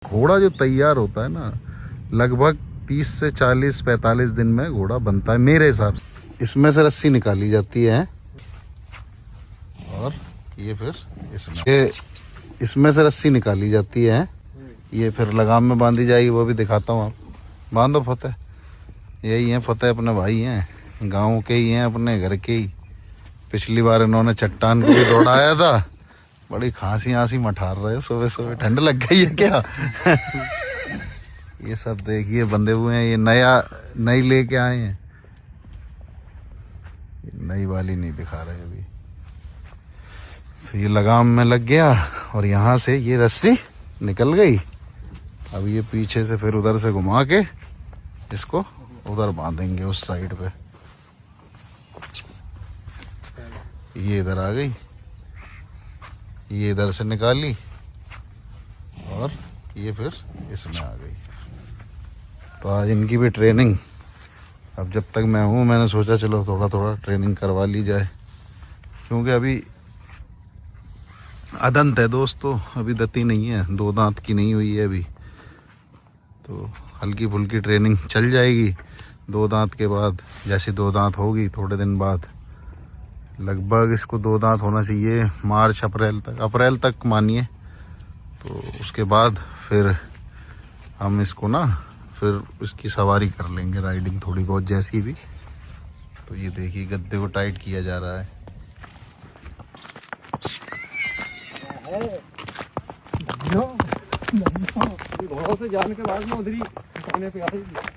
घोड़ा जो तैयार होता है ना, लगभग 30 से 40-45 दिन में घोड़ा बनता है मेरे हिसाब से। इसमें से रस्सी निकाली जाती है और ये फिर इसमें से रस्सी निकाली जाती है, ये फिर लगाम में बांधी जाएगी, वो भी दिखाता हूँ। आप बांधो फतेह, यही है फतेह, अपने भाई हैं, गाँव के ही हैं, अपने घर के ही। पिछली बार इन्होंने चट्टान को भी दौड़ाया था। बड़ी खांसी मठार रहे सुबह सुबह, ठंड लग गई है क्या? ये सब देखिए बंधे हुए हैं, ये नई लेके आए हैं, नई वाली नहीं दिखा रहे अभी। तो ये लगाम में लग गया और यहाँ से ये रस्सी निकल गई। अब ये पीछे से फिर उधर से घुमा के इसको उधर बांधेंगे उस साइड पे। ये इधर आ गई, ये इधर से निकाली और ये फिर इसमें आ गई। तो आज इनकी भी ट्रेनिंग, अब जब तक मैं हूँ मैंने सोचा चलो थोड़ा थोड़ा ट्रेनिंग करवा ली जाए, क्योंकि अभी अदंत है दोस्तों, अभी दती नहीं है, 2 दांत की नहीं हुई है अभी। तो हल्की फुल्की ट्रेनिंग चल जाएगी। 2 दांत के बाद, जैसे 2 दांत होगी थोड़े दिन बाद, लगभग इसको 2 दांत होना चाहिए मार्च अप्रैल तक मानिए। तो उसके बाद फिर हम इसको ना फिर इसकी सवारी कर लेंगे, राइडिंग थोड़ी बहुत जैसी भी। तो ये देखिए गद्दे को टाइट किया जा रहा है। घोड़ों से जाने के बाद में उधर ही पानी पे आएगी।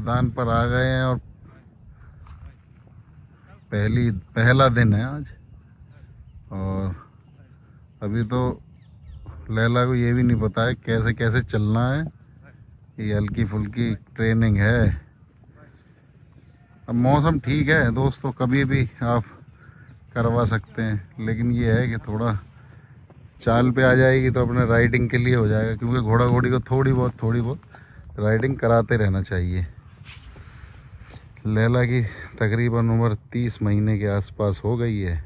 मैदान पर आ गए हैं और पहला दिन है आज। और अभी तो लैला को ये भी नहीं पता है कैसे कैसे चलना है, ये हल्की फुल्की ट्रेनिंग है। अब मौसम ठीक है दोस्तों, कभी भी आप करवा सकते हैं, लेकिन ये है कि थोड़ा चाल पे आ जाएगी तो अपने राइडिंग के लिए हो जाएगा, क्योंकि घोड़ा घोड़ी को थोड़ी बहुत राइडिंग कराते रहना चाहिए। लैला की तकरीबन उम्र 30 महीने के आसपास हो गई है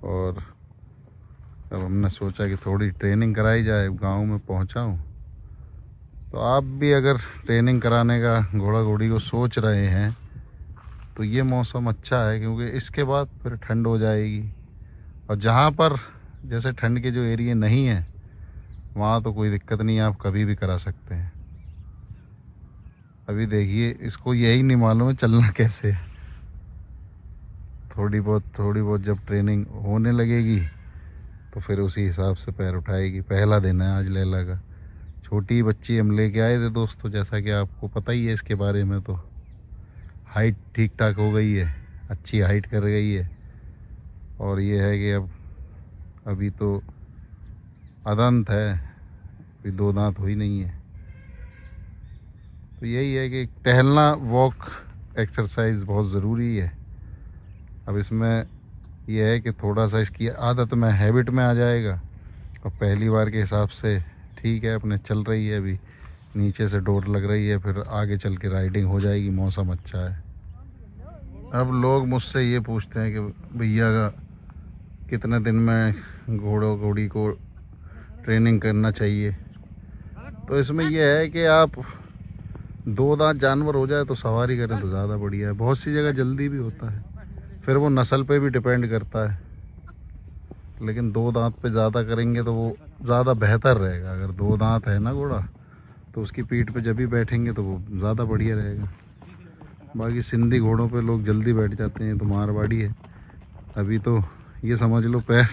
और अब हमने सोचा कि थोड़ी ट्रेनिंग कराई जाए। गांव में पहुंचा हूं, तो आप भी अगर ट्रेनिंग कराने का घोड़ा घोड़ी को सोच रहे हैं तो ये मौसम अच्छा है, क्योंकि इसके बाद फिर ठंड हो जाएगी। और जहां पर जैसे ठंड के जो एरिया नहीं है वहाँ तो कोई दिक्कत नहीं है, आप कभी भी करा सकते हैं। अभी देखिए इसको यही नहीं मालूम है चलना कैसे है। थोड़ी बहुत जब ट्रेनिंग होने लगेगी तो फिर उसी हिसाब से पैर उठाएगी। पहला दिन है आज लैला का। छोटी बच्ची हम लेके आए थे दोस्तों, जैसा कि आपको पता ही है इसके बारे में। तो हाइट ठीक ठाक हो गई है, अच्छी हाइट कर गई है। और ये है कि अब अभी तो अदंत है, अभी 2 दांत हुई नहीं है। तो यही है कि टहलना, वॉक एक्सरसाइज बहुत ज़रूरी है। अब इसमें यह है कि थोड़ा सा इसकी आदत में, हैबिट में आ जाएगा। और पहली बार के हिसाब से ठीक है, अपने चल रही है, अभी नीचे से डोर लग रही है, फिर आगे चल के राइडिंग हो जाएगी, मौसम अच्छा है। अब लोग मुझसे ये पूछते हैं कि भैया का कितने दिन में घोड़ों घोड़ी को ट्रेनिंग करना चाहिए। तो इसमें यह है कि आप 2 दांत जानवर हो जाए तो सवारी करें तो ज़्यादा बढ़िया है। बहुत सी जगह जल्दी भी होता है, फिर वो नस्ल पे भी डिपेंड करता है, लेकिन 2 दांत पे ज़्यादा करेंगे तो वो ज़्यादा बेहतर रहेगा। अगर 2 दांत है ना घोड़ा तो उसकी पीठ पे जब भी बैठेंगे तो वो ज़्यादा बढ़िया रहेगा। बाकी सिंधी घोड़ों पे लोग जल्दी बैठ जाते हैं, तो मारवाड़ी है। अभी तो ये समझ लो पैर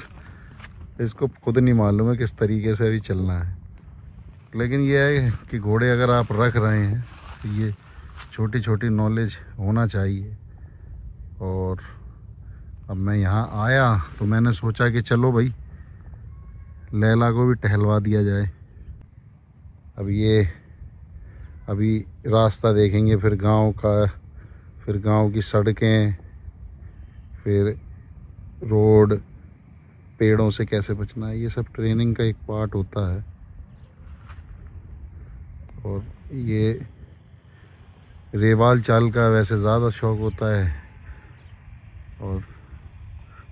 इसको खुद नहीं मालूम है किस तरीके से अभी चलना है। लेकिन ये है कि घोड़े अगर आप रख रहे हैं तो ये छोटी छोटी नॉलेज होना चाहिए। और अब मैं यहाँ आया तो मैंने सोचा कि चलो भाई लैला को भी टहलवा दिया जाए। अभी रास्ता देखेंगे, फिर गांव का, फिर गांव की सड़कें, फिर रोड, पेड़ों से कैसे बचना है, ये सब ट्रेनिंग का एक पार्ट होता है। और ये रेवाल चाल का वैसे ज़्यादा शौक़ होता है, और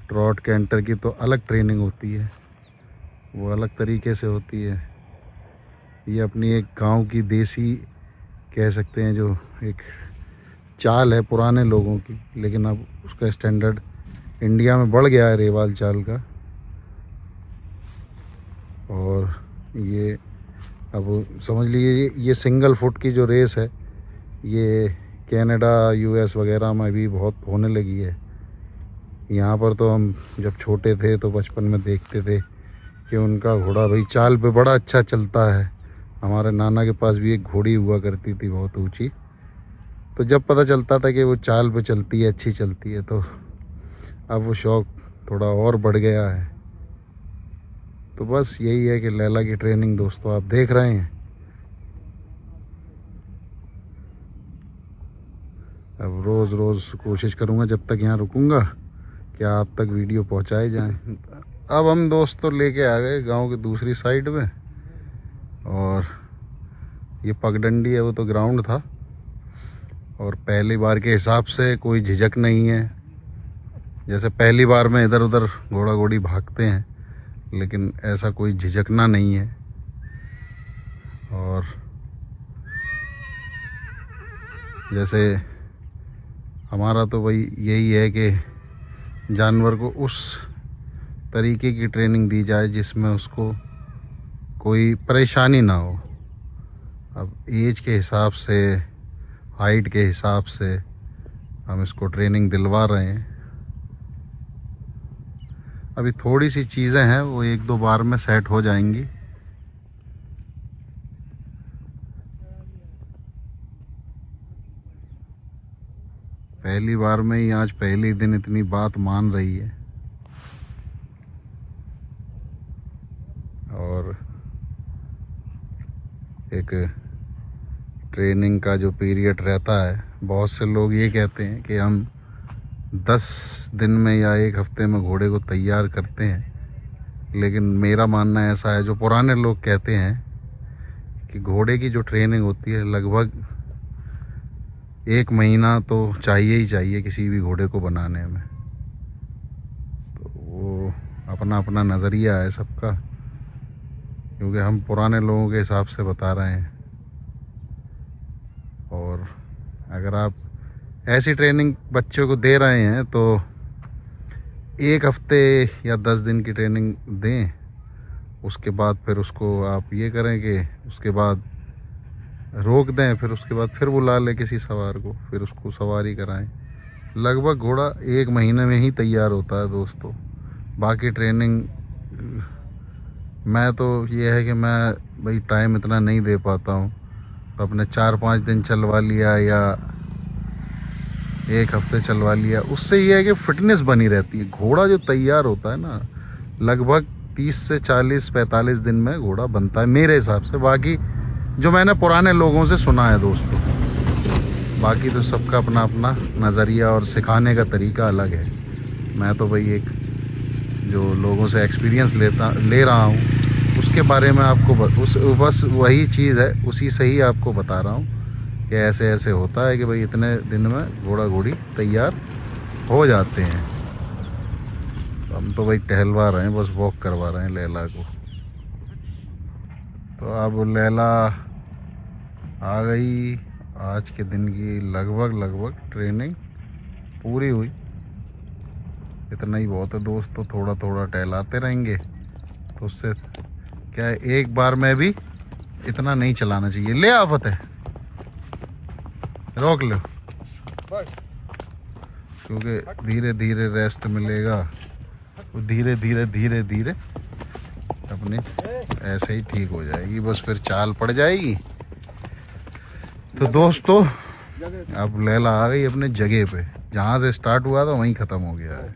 ट्रॉट कैंटर की तो अलग ट्रेनिंग होती है, वो अलग तरीके से होती है। ये अपनी एक गांव की देसी कह सकते हैं जो एक चाल है पुराने लोगों की, लेकिन अब उसका स्टैंडर्ड इंडिया में बढ़ गया है रेवाल चाल का। और ये अब समझ लीजिए ये सिंगल फुट की जो रेस है ये कनाडा यूएस वगैरह में भी बहुत होने लगी है। यहाँ पर तो हम जब छोटे थे तो बचपन में देखते थे कि उनका घोड़ा भाई चाल पे बड़ा अच्छा चलता है। हमारे नाना के पास भी एक घोड़ी हुआ करती थी बहुत ऊंची, तो जब पता चलता था कि वो चाल पे चलती है, अच्छी चलती है, तो अब वो शौक़ थोड़ा और बढ़ गया है। तो बस यही है कि लैला की ट्रेनिंग दोस्तों आप देख रहे हैं। अब रोज़ रोज़ कोशिश करूँगा जब तक यहाँ रुकूँगा कि आप तक वीडियो पहुँचाए जाएं। अब हम दोस्तों लेके आ गए गांव की दूसरी साइड में, और ये पगडंडी है, वो तो ग्राउंड था, और पहली बार के हिसाब से कोई झिझक नहीं है। जैसे पहली बार में इधर उधर घोड़ा घोड़ी भागते हैं, लेकिन ऐसा कोई झिझकना नहीं है। और जैसे हमारा तो भाई यही है कि जानवर को उस तरीके की ट्रेनिंग दी जाए जिसमें उसको कोई परेशानी ना हो। अब एज के हिसाब से, हाइट के हिसाब से हम इसको ट्रेनिंग दिलवा रहे हैं। अभी थोड़ी सी चीज़ें हैं वो एक दो बार में सेट हो जाएंगी। पहली बार में ही आज पहले ही दिन इतनी बात मान रही है। और एक ट्रेनिंग का जो पीरियड रहता है, बहुत से लोग ये कहते हैं कि हम 10 दिन में या एक हफ्ते में घोड़े को तैयार करते हैं, लेकिन मेरा मानना ऐसा है, जो पुराने लोग कहते हैं कि घोड़े की जो ट्रेनिंग होती है लगभग 1 महीना तो चाहिए ही चाहिए किसी भी घोड़े को बनाने में। तो वो अपना अपना नज़रिया है सबका, क्योंकि हम पुराने लोगों के हिसाब से बता रहे हैं। और अगर आप ऐसी ट्रेनिंग बच्चों को दे रहे हैं तो 1 हफ्ते या 10 दिन की ट्रेनिंग दें, उसके बाद फिर उसको आप ये करें कि उसके बाद रोक दें, फिर उसके बाद फिर बुला ले किसी सवार को, फिर उसको सवारी कराएं। लगभग घोड़ा 1 महीने में ही तैयार होता है दोस्तों। बाकी ट्रेनिंग मैं तो ये है कि मैं भाई टाइम इतना नहीं दे पाता हूँ, तो अपने 4-5 दिन चलवा लिया या 1 हफ्ते चलवा लिया, उससे ये है कि फिटनेस बनी रहती है। घोड़ा जो तैयार होता है ना, लगभग 30 से 40-45 दिन में घोड़ा बनता है मेरे हिसाब से। बाकी जो मैंने पुराने लोगों से सुना है दोस्तों, बाकी तो सबका अपना अपना नज़रिया और सिखाने का तरीका अलग है। मैं तो भाई एक जो लोगों से एक्सपीरियंस ले रहा हूँ उसके बारे में आपको बस वही चीज़ है, उसी से ही आपको बता रहा हूँ कि ऐसे ऐसे होता है कि भाई इतने दिन में घोड़ा घोड़ी तैयार हो जाते हैं। तो हम तो भाई टहलवा रहे हैं, बस वॉक करवा रहे हैं लैला को। तो अब लैला आ गई। आज के दिन की लगभग ट्रेनिंग पूरी हुई। इतना ही बहुत है दोस्तों, थोड़ा थोड़ा टहलाते रहेंगे तो उससे क्या है, एक बार में भी इतना नहीं चलाना चाहिए। ले आफत है, रोक लो, क्योंकि धीरे धीरे रेस्ट मिलेगा, वो धीरे धीरे अपने ऐसे ही ठीक हो जाएगी, बस फिर चाल पड़ जाएगी। तो दोस्तों अब लैला आ गई अपने जगह पे, जहाँ से स्टार्ट हुआ था वहीं ख़त्म हो गया है।